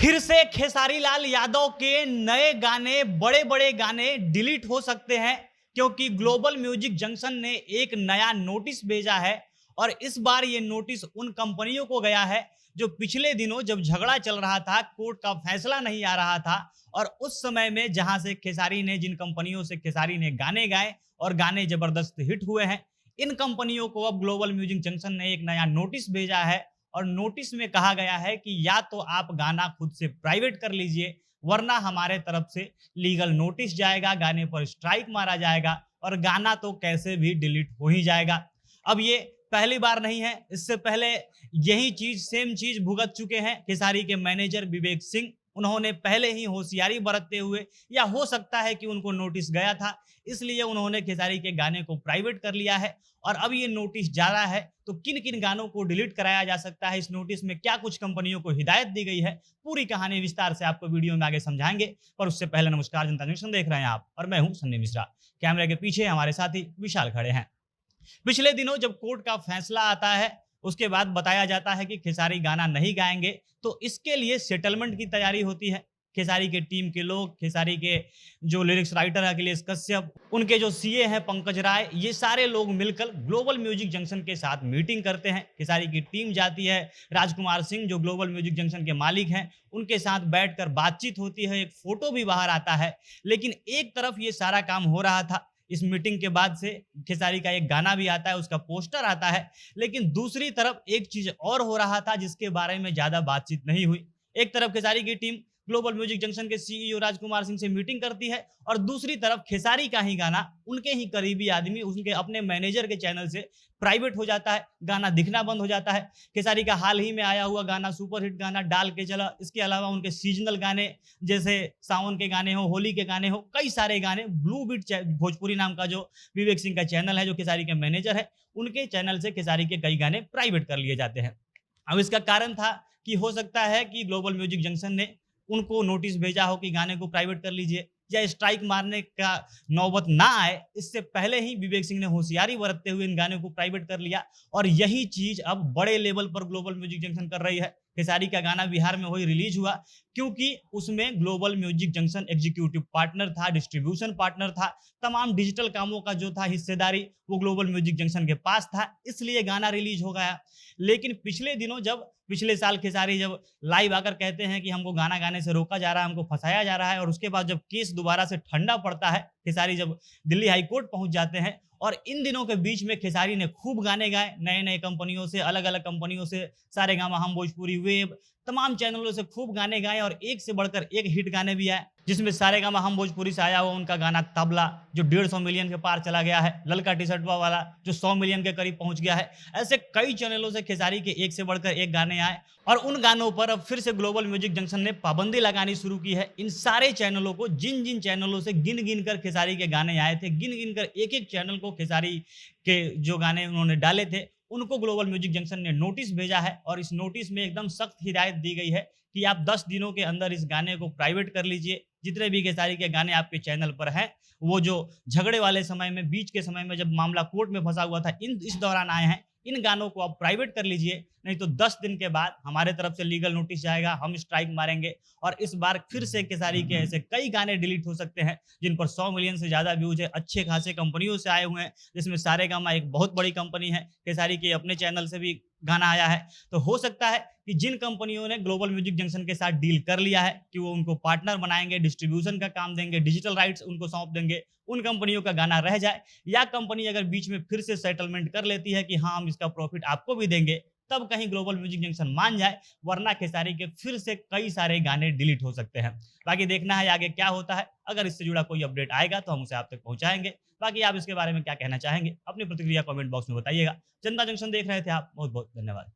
फिर से खेसारी लाल यादव के नए गाने, बड़े बड़े गाने डिलीट हो सकते हैं क्योंकि ग्लोबल म्यूजिक जंक्शन ने एक नया नोटिस भेजा है। और इस बार ये नोटिस उन कंपनियों को गया है जो पिछले दिनों जब झगड़ा चल रहा था, कोर्ट का फैसला नहीं आ रहा था, और उस समय में जहां से खेसारी ने, जिन कंपनियों से खेसारी ने गाने गाए और गाने जबरदस्त हिट हुए हैं, इन कंपनियों को अब ग्लोबल म्यूजिक जंक्शन ने एक नया नोटिस भेजा है। और नोटिस में कहा गया है कि या तो आप गाना खुद से प्राइवेट कर लीजिए, वरना हमारे तरफ से लीगल नोटिस जाएगा, गाने पर स्ट्राइक मारा जाएगा और गाना तो कैसे भी डिलीट हो ही जाएगा। अब ये पहली बार नहीं है, इससे पहले यही चीज, सेम चीज भुगत चुके हैं खेसारी के मैनेजर विवेक सिंह। उन्होंने पहले ही होशियारी बरतते हुए, या हो सकता है कि उनको नोटिस गया था इसलिए उन्होंने खेसारी के गाने को प्राइवेट कर लिया है। और अब ये नोटिस जा रहा है तो किन किन गानों को डिलीट कराया जा सकता है, इस नोटिस में क्या कुछ कंपनियों को हिदायत दी गई है, पूरी कहानी विस्तार से आपको वीडियो में आगे समझाएंगे। पर उससे पहले नमस्कार, जनता जंक्शन देख रहे हैं आप और मैं हूं सन्नी मिश्रा। कैमरे के पीछे हमारे साथी विशाल खड़े हैं। पिछले दिनों जब कोर्ट का फैसला आता है, उसके बाद बताया जाता है कि खेसारी गाना नहीं गाएंगे, तो इसके लिए सेटलमेंट की तैयारी होती है। खेसारी के टीम के लोग, खेसारी के जो लिरिक्स राइटर है अखिलेश कश्यप, उनके जो सीए हैं पंकज राय, ये सारे लोग मिलकर ग्लोबल म्यूजिक जंक्शन के साथ मीटिंग करते हैं। खेसारी की टीम जाती है, राजकुमार सिंह जो ग्लोबल म्यूजिक जंक्शन के मालिक हैं, उनके साथ बैठकर बातचीत होती है, एक फोटो भी बाहर आता है। लेकिन एक तरफ ये सारा काम हो रहा था, इस मीटिंग के बाद से खेसारी का एक गाना भी आता है, उसका पोस्टर आता है, लेकिन दूसरी तरफ एक चीज और हो रहा था जिसके बारे में ज्यादा बातचीत नहीं हुई। एक तरफ खेसारी की टीम ग्लोबल म्यूजिक जंक्शन के सीईओ राजकुमार सिंह से मीटिंग करती है, और दूसरी तरफ खेसारी का ही गाना उनके ही करीबी आदमी, उनके अपने मैनेजर के चैनल से प्राइवेट हो जाता है, गाना दिखना बंद हो जाता है। खेसारी का हाल ही में आया हुआ गाना, सुपरहिट गाना डाल के चला, इसके अलावा उनके सीजनल गाने जैसे सावन के गाने हो, होली के गाने हो, कई सारे गाने ब्लू बीट भोजपुरी नाम का जो विवेक सिंह का चैनल है, जो खेसारी के मैनेजर है, उनके चैनल से खेसारी के कई गाने प्राइवेट कर लिए जाते हैं। अब इसका कारण था कि हो सकता है कि ग्लोबल म्यूजिक जंक्शन ने उनको नोटिस भेजा हो कि गाने को प्राइवेट कर लीजिए, या स्ट्राइक मारने का नौबत ना आए, इससे पहले ही विवेक सिंह ने होशियारी बरतते हुए इन गानों को प्राइवेट कर लिया। और यही चीज अब बड़े लेवल पर ग्लोबल म्यूजिक जंक्शन कर रही है। खेसारी का गाना बिहार में वही रिलीज हुआ क्योंकि उसमें global music junction executive partner था, डिस्ट्रीब्यूशन पार्टनर था, तमाम डिजिटल कामों का जो था हिस्सेदारी वो ग्लोबल म्यूजिक जंक्शन के पास था, इसलिए गाना रिलीज हो गया। लेकिन पिछले दिनों, जब पिछले साल खेसारी जब लाइव आकर कहते हैं कि हमको गाना गाने से रोका जा रहा है, हमको फंसाया जा रहा है, और उसके बाद जब केस दोबारा से ठंडा पड़ता है, खेसारी जब दिल्ली हाई कोर्ट पहुंच जाते हैं, और इन दिनों के बीच में खेसारी ने खूब गाने गाए, नए नए कंपनियों से, अलग अलग कंपनियों से, सारेगामा, हम भोजपुरी, वेब, तमाम चैनलों से खूब गाने गाए, और एक से बढ़कर एक हिट गाने भी आए, जिसमें सारेगामा हम भोजपुरी से आया हुआ उनका गाना तबला, जो 150 मिलियन के पार चला गया है, ललका टी शर्ट वाला जो 100 मिलियन के करीब पहुंच गया है। ऐसे कई चैनलों से खेसारी के एक से बढ़कर एक गाने आए, और उन गानों पर अब फिर से ग्लोबल म्यूजिक जंक्शन ने पाबंदी लगानी शुरू की है। इन सारे चैनलों को, जिन जिन चैनलों से गिन गिन कर खेसारी के गाने आए थे, गिन गिन कर एक एक चैनल को खेसारी के जो गाने उन्होंने डाले थे, उनको ग्लोबल म्यूजिक जंक्शन ने नोटिस भेजा है। और इस नोटिस में एकदम सख्त हिदायत दी गई है कि आप 10 दिनों के अंदर इस गाने को प्राइवेट कर लीजिए। जितने भी खेसारी के गाने आपके चैनल पर हैं, वो जो झगड़े वाले समय में, बीच के समय में जब मामला कोर्ट में फंसा हुआ था, इस दौरान आए हैं, इन गानों को आप प्राइवेट कर लीजिए, नहीं तो 10 दिन के बाद हमारे तरफ से लीगल नोटिस जाएगा, हम स्ट्राइक मारेंगे। और इस बार फिर से खेसारी के ऐसे कई गाने डिलीट हो सकते हैं जिन पर 100 मिलियन से ज्यादा व्यूज है, अच्छे खासे कंपनियों से आए हुए हैं, जिसमें सारेगामा एक बहुत बड़ी कंपनी है, खेसारी के अपने चैनल से भी गाना आया है। तो हो सकता है कि जिन कंपनियों ने ग्लोबल म्यूजिक जंक्शन के साथ डील कर लिया है कि वो उनको पार्टनर बनाएंगे, डिस्ट्रीब्यूशन का काम देंगे, डिजिटल राइट्स उनको सौंप देंगे, उन कंपनियों का गाना रह जाए, या कंपनी अगर बीच में फिर से सेटलमेंट कर लेती है कि हाँ हम इसका प्रॉफिट आपको भी देंगे, तब कहीं ग्लोबल म्यूजिक जंक्शन मान जाए, वरना खेसारी के फिर से कई सारे गाने डिलीट हो सकते हैं। बाकी देखना है आगे क्या होता है। अगर इससे जुड़ा कोई अपडेट आएगा तो हम उसे आप तक पहुंचाएंगे। बाकी आप इसके बारे में क्या कहना चाहेंगे, अपनी प्रतिक्रिया कमेंट बॉक्स में बताइएगा। जनता जंक्शन देख रहे थे आप, बहुत बहुत धन्यवाद।